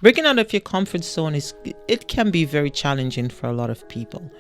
Breaking out of your comfort zone it can be very challenging for a lot of people.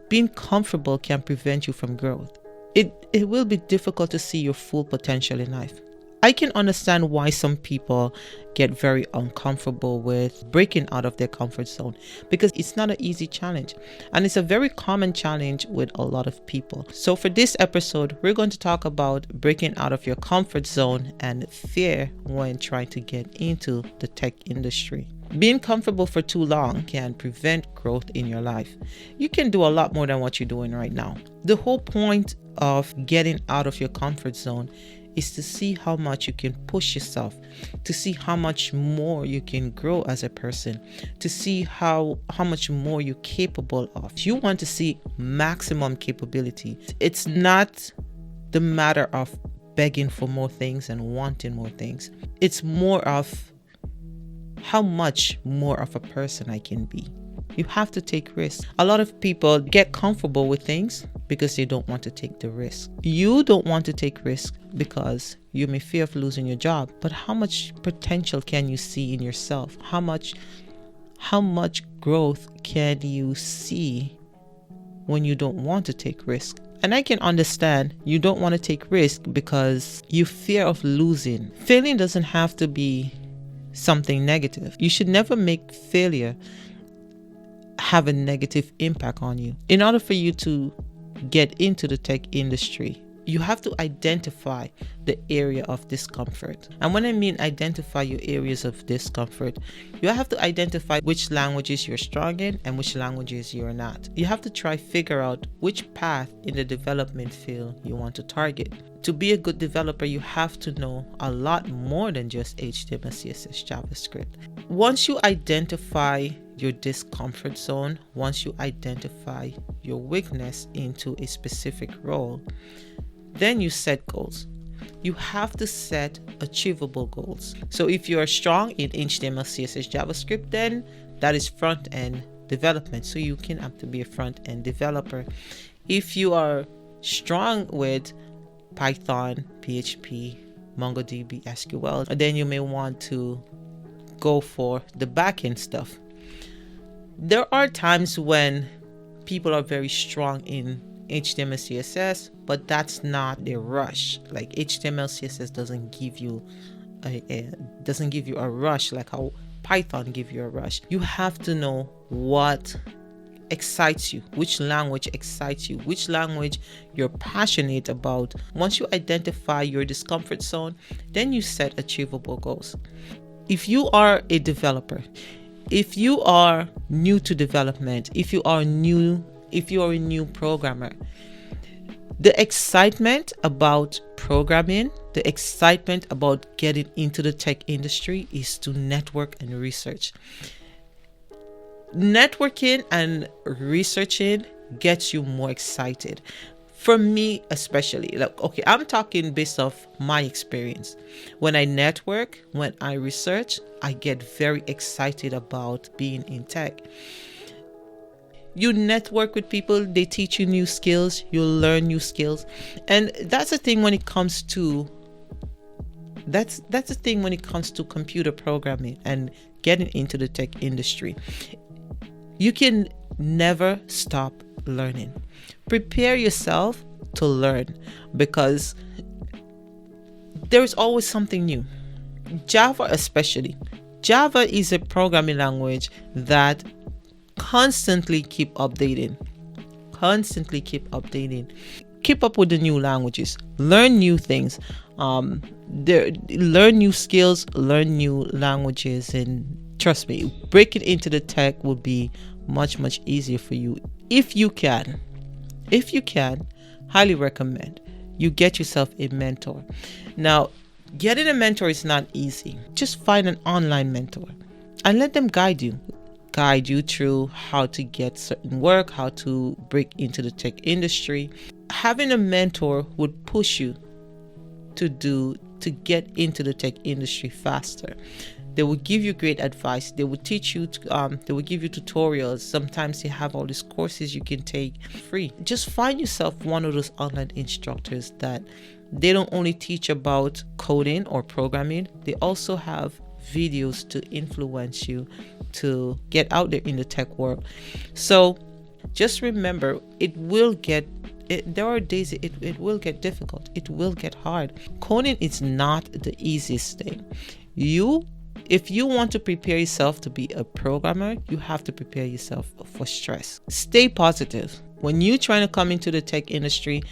Being comfortable can prevent you from growth. It will be difficult to see your full potential in life. I can understand why some people get very uncomfortable with breaking out of their comfort zone, because it's not an easy challenge, and it's a very common challenge with a lot of people. So for this episode, we're going to talk about breaking out of your comfort zone and fear when trying to get into the tech industry. Being comfortable for too long can prevent growth in your life. You can do a lot more than what you're doing right now. The whole point of getting out of your comfort zone is to see how much you can push yourself, to see how much more you can grow as a person, to see how much more you're capable of. You want to see maximum capability. It's not the matter of begging for more things and wanting more things. It's more of how much more of a person I can be. You have to take risks. A lot of people get comfortable with things because they don't want to take the risk. You don't want to take risks because you may fear of losing your job. But how much potential can you see in yourself? How much growth can you see when you don't want to take risks? And I can understand you don't want to take risks because you fear of losing. Failing doesn't have to be something negative. You should never make failure have a negative impact on you. In order for you to get into the tech industry, you have to identify the area of discomfort. And when I mean identify your areas of discomfort, you have to identify which languages you're strong in and which languages you're not. You have to figure out which path in the development field you want to target. To be a good developer, you have to know a lot more than just HTML, CSS, JavaScript. Once you identify your discomfort zone, once you identify your weakness into a specific role, then you set goals. You have to set achievable goals. So if you are strong in HTML, CSS, JavaScript, then that is front-end development. So you can have to be a front-end developer. If you are strong with Python, PHP, MongoDB, SQL, then you may want to go for the back-end stuff. There are times when people are very strong in HTML, CSS, but that's not the rush. Like HTML, CSS doesn't give you a rush like how Python give you a rush. You have to know what excites you, which language excites you, which language you're passionate about. Once you identify your discomfort zone, then you set achievable goals. If you are a developer, if you are new to development, if you are a new programmer, the excitement about programming, the excitement about getting into the tech industry is to network and research. Networking and researching gets you more excited. For me especially, I'm talking based off my experience. When I network, when I research, I get very excited about being in tech. You network with people, they teach you new skills, you learn new skills. And that's the thing when it comes to computer programming and getting into the tech industry. You can never stop learning. Prepare yourself to learn because there is always something new. Java especially. Java is a programming language that constantly keep updating. Keep up with the new languages. Learn new things. Learn new skills, learn new languages, and trust me, breaking into the tech will be much, much easier for you. If you can, highly recommend you get yourself a mentor. Now, getting a mentor is not easy. Just find an online mentor and let them guide you through how to get certain work, how to break into the tech industry. Having a mentor would push you to get into the tech industry faster. They will give you great advice. They will teach you, they will give you tutorials. Sometimes they have all these courses you can take free. Just find yourself one of those online instructors that they don't only teach about coding or programming. They also have videos to influence you to get out there in the tech world. So just remember, there are days it will get difficult. It will get hard. Coding is not the easiest thing. If you want to prepare yourself to be a programmer, you have to prepare yourself for stress. Stay positive. When you're trying to come into the tech industry,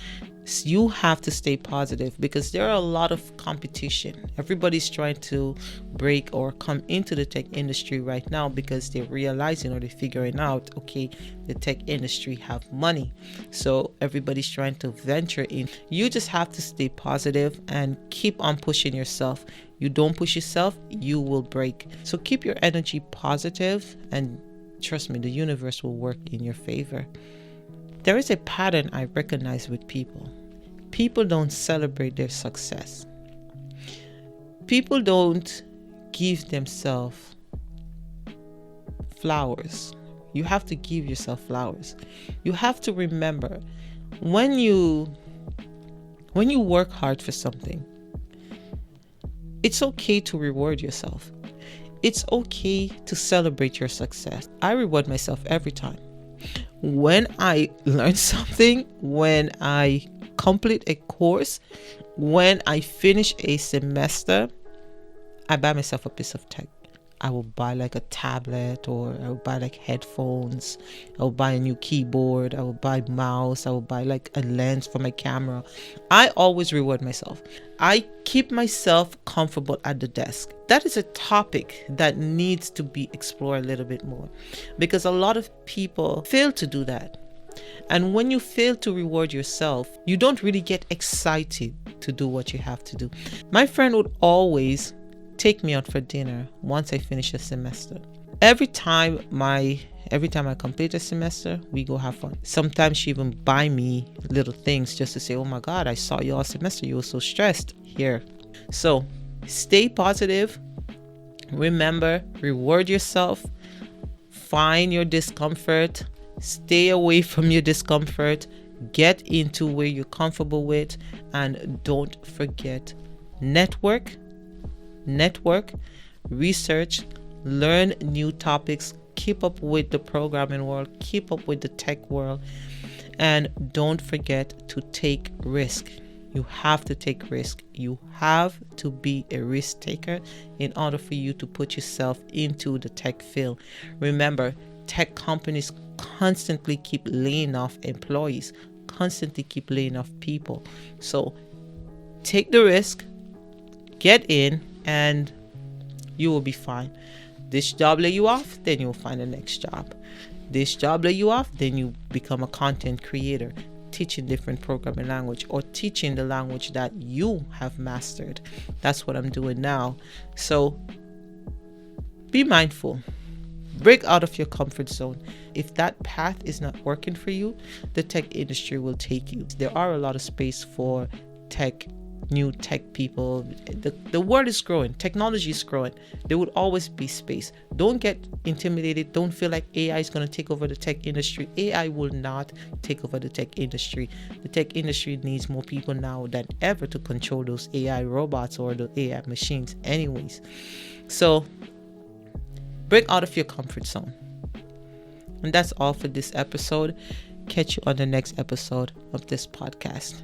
you have to stay positive because there are a lot of competition. Everybody's trying to break or come into the tech industry right now because they're realizing or they're figuring out, okay, the tech industry have money. So everybody's trying to venture in. You just have to stay positive and keep on pushing yourself. You don't push yourself, you will break. So keep your energy positive and trust me, the universe will work in your favor. There is a pattern I recognize with people. People don't celebrate their success. People don't give themselves flowers. You have to give yourself flowers. You have to remember when you work hard for something, it's okay to reward yourself. It's okay to celebrate your success. I reward myself every time. When I learn something, when I complete a course, when I finish a semester, I buy myself a piece of tech. I will buy like a tablet, or I will buy like headphones. I will buy a new keyboard. I will buy mouse. I will buy like a lens for my camera. I always reward myself. I keep myself comfortable at the desk. That is a topic that needs to be explored a little bit more because a lot of people fail to do that. And when you fail to reward yourself, you don't really get excited to do what you have to do. My friend would always take me out for dinner once I finish a semester. Every time I complete a semester, we go have fun. Sometimes she even buy me little things just to say, oh my God, I saw you all semester. You were so stressed here. So stay positive. Remember, reward yourself. Find your discomfort. Stay away from your discomfort. Get into where you're comfortable with. And don't forget, network, research, learn new topics, keep up with the programming world, keep up with the tech world, and don't forget to take risk. You have to take risk. You have to be a risk taker in order for you to put yourself into the tech field. Remember, tech companies constantly keep laying off employees, constantly keep laying off people. So take the risk, get in, and you will be fine. This job lay you off, then you'll find the next job. This job lay you off, then you become a content creator, teaching different programming language or teaching the language that you have mastered. That's what I'm doing now. So be mindful. Break out of your comfort zone. If that path is not working for you, the tech industry will take you. There are a lot of space for new tech people. The world is growing. Technology is growing. There would always be space. Don't get intimidated. Don't feel like AI is going to take over the tech industry. AI will not take over the tech industry. The tech industry needs more people now than ever to control those AI robots or the AI machines anyways. So break out of your comfort zone. And that's all for this episode. Catch you on the next episode of this podcast.